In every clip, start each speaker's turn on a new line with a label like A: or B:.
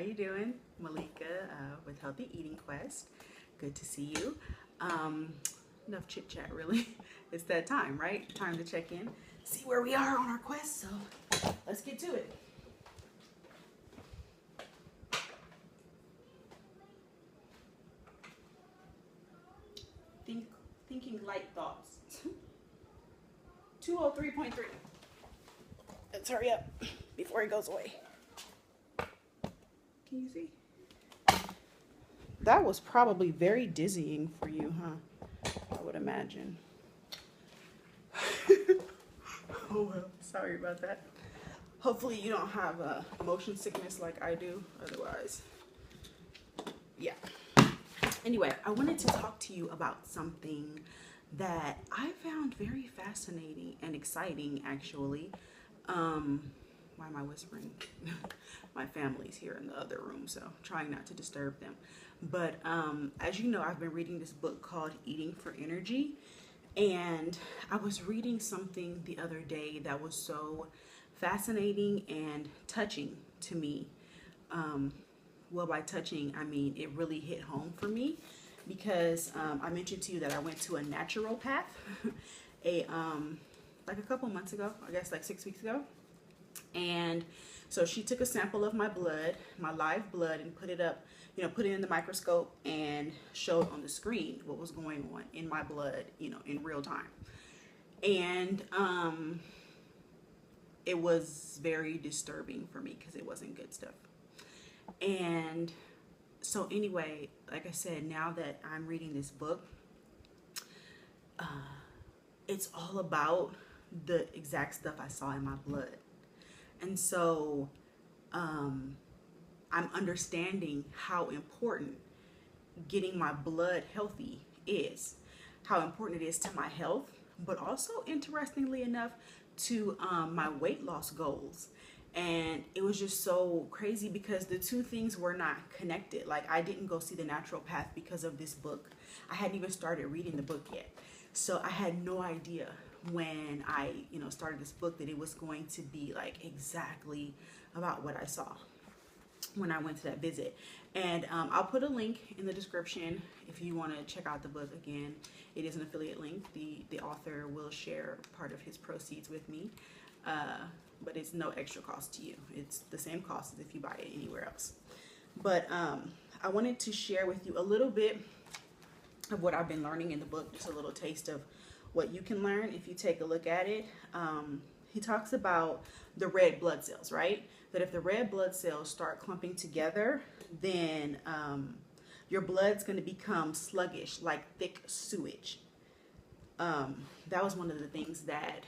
A: you doing? Malika with Healthy Eating Quest. Good to see you. Enough chit chat, really. It's that time, right? Time to check in, see where we are on our quest. So let's get to it. Thinking light thoughts. 203.3. Let's hurry up before it goes away. Can you see? That was probably very dizzying for you, huh? I would imagine. Oh well, sorry about that. Hopefully you don't have motion sickness like I do. Otherwise, yeah. Anyway, I wanted to talk to you about something that I found very fascinating and exciting, actually. Why am I whispering? My family's here in the other room, so trying not to disturb them. But as you know, I've been reading this book called Eating for Energy. And I was reading something the other day that was so fascinating and touching to me. Well, by touching, I mean it really hit home for me because I mentioned to you that I went to a naturopath like a couple months ago, I guess like 6 weeks ago. And so she took a sample of my blood, my live blood, and put it up, put it in the microscope and showed on the screen what was going on in my blood, in real time. And it was very disturbing for me because it wasn't good stuff. And so anyway, like I said, now that I'm reading this book, it's all about the exact stuff I saw in my blood. And so I'm understanding how important getting my blood healthy is, how important it is to my health, but also, interestingly enough, to my weight loss goals. And it was just so crazy because the two things were not connected. Like, I didn't go see the naturopath because of this book. I hadn't even started reading the book yet. So I had no idea when I, started this book that it was going to be like exactly about what I saw when I went to that visit. And I'll put a link in the description if you want to check out the book. Again, it is an affiliate link. The author will share part of his proceeds with me, but it's no extra cost to you. It's the same cost as if you buy it anywhere else. But I wanted to share with you a little bit of what I've been learning in the book, just a little taste of what you can learn if you take a look at it. He talks about the red blood cells, right? That if the red blood cells start clumping together, then your blood's going to become sluggish, like thick sewage. That was one of the things that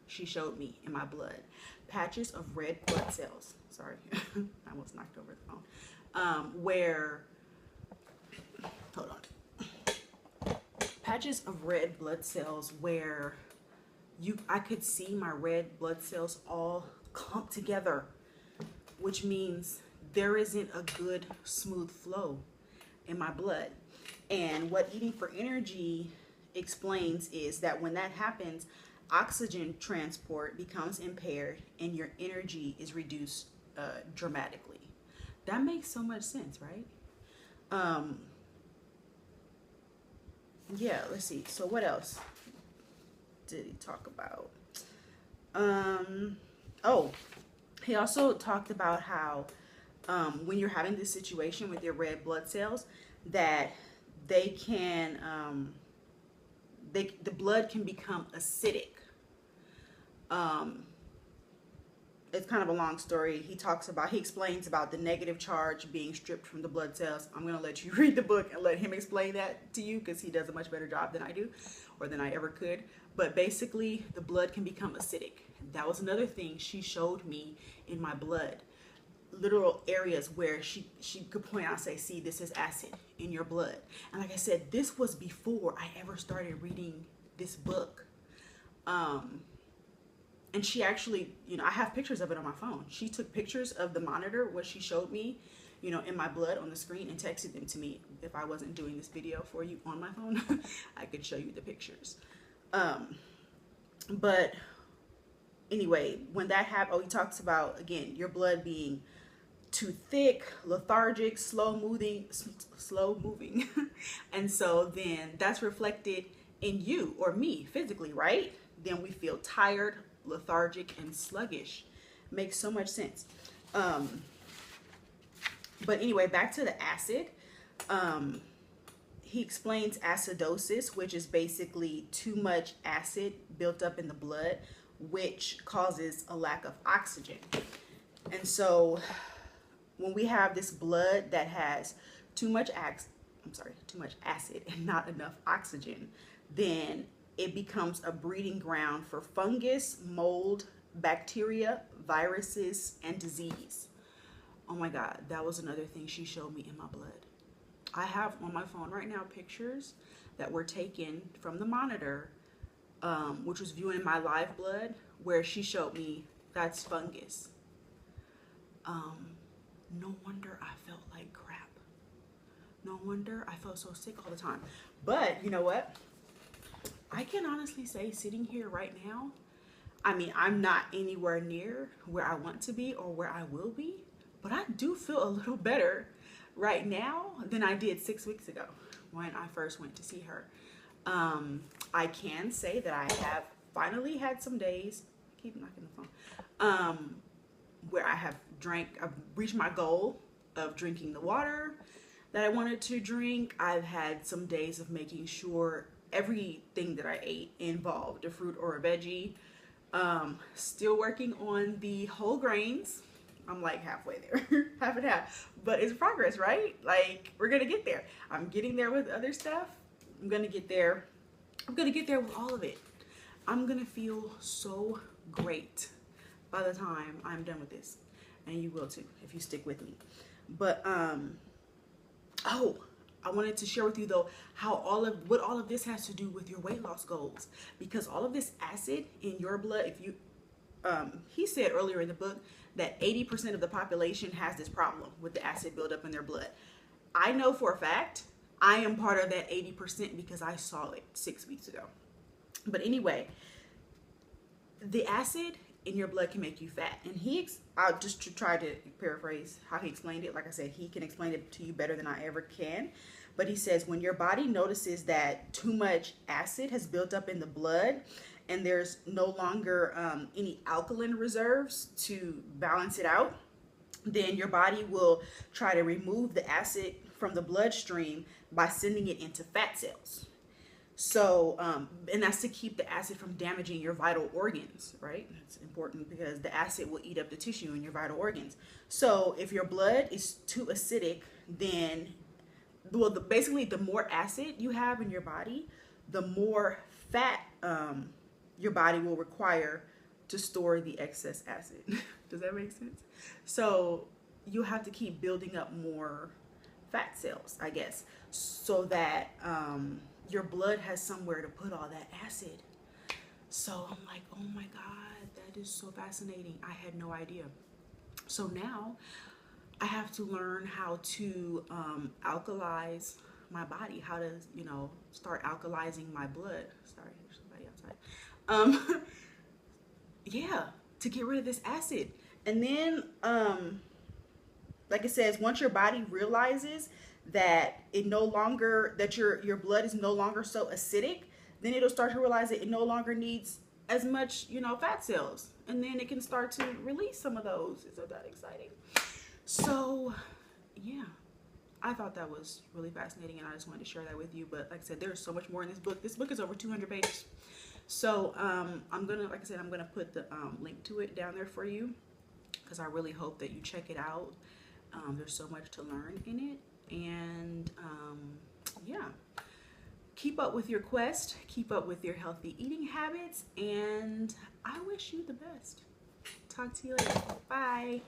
A: she showed me in my blood. Patches of red blood cells. Sorry, I almost knocked over the phone. Hold on. Patches of red blood cells where I could see my red blood cells all clump together, which means there isn't a good smooth flow in my blood. And what Eating for Energy explains is that when that happens, oxygen transport becomes impaired and your energy is reduced dramatically. That makes so much sense, right? Yeah, let's see. So what else did he talk about? He also talked about how when you're having this situation with your red blood cells, that they can, the blood can become acidic. It's kind of a long story. He explains about the negative charge being stripped from the blood cells. I'm going to let you read the book and let him explain that to you because he does a much better job than I do, or than I ever could. But basically, the blood can become acidic. That was another thing she showed me in my blood. Literal areas where she could point out, say, see, this is acid in your blood. And like I said, this was before I ever started reading this book. And she actually, I have pictures of it on my phone. She took pictures of the monitor, what she showed me, in my blood on the screen, and texted them to me. If I wasn't doing this video for you on my phone, I could show you the pictures. But anyway, when that happened, he talks about, again, your blood being too thick, lethargic, slow moving. And so then that's reflected in you or me physically, right? Then we feel tired, lethargic, and sluggish. Makes so much sense. But anyway, back to the acid. He explains acidosis, which is basically too much acid built up in the blood, which causes a lack of oxygen. And so when we have this blood that has too much acid and not enough oxygen, then it becomes a breeding ground for fungus, mold, bacteria, viruses, and disease. Oh my God, that was another thing she showed me in my blood. I have on my phone right now pictures that were taken from the monitor, which was viewing my live blood, where she showed me that's fungus. No wonder I felt like crap. No wonder I felt so sick all the time. But you know what? I can honestly say, sitting here right now, I mean, I'm not anywhere near where I want to be or where I will be, but I do feel a little better right now than I did 6 weeks ago when I first went to see her. I can say that I have finally had some days, keep knocking the phone, where I've reached my goal of drinking the water that I wanted to drink. I've had some days of making sure everything that I ate involved a fruit or a veggie. Still working on the whole grains. I'm like halfway there, half and half, but it's progress, right? Like, we're gonna get there. I'm getting there with other stuff. I'm gonna get there. I'm gonna get there with all of it. I'm gonna feel so great by the time I'm done with this, and you will too if you stick with me. But oh, I wanted to share with you though what all of this has to do with your weight loss goals, because all of this acid in your blood, if you he said earlier in the book that 80% of the population has this problem with the acid buildup in their blood. I know for a fact I am part of that 80% because I saw it 6 weeks ago. But anyway, the acid in your blood can make you fat. And I'll just try to paraphrase how he explained it. Like I said, he can explain it to you better than I ever can. But he says, when your body notices that too much acid has built up in the blood, and there's no longer any alkaline reserves to balance it out, then your body will try to remove the acid from the bloodstream by sending it into fat cells. So, and that's to keep the acid from damaging your vital organs, right? It's important because the acid will eat up the tissue in your vital organs. So if your blood is too acidic, then, well, basically the more acid you have in your body, the more fat your body will require to store the excess acid. Does that make sense? So you have to keep building up more fat cells, I guess, so that your blood has somewhere to put all that acid. So I'm like, oh my God, that is so fascinating. I had no idea. So now I have to learn how to alkalize my body, how to, start alkalizing my blood. Sorry, there's somebody outside. Yeah, to get rid of this acid. And then, like it says, once your body realizes that your blood is no longer so acidic, then it'll start to realize that it no longer needs as much, fat cells. And then it can start to release some of those. Isn't that exciting? So, yeah, I thought that was really fascinating, and I just wanted to share that with you. But like I said, there's so much more in this book. This book is over 200 pages. So I'm gonna put the link to it down there for you, because I really hope that you check it out. There's so much to learn in it. And yeah, keep up with your quest, keep up with your healthy eating habits, and I wish you the best. Talk to you later. Bye.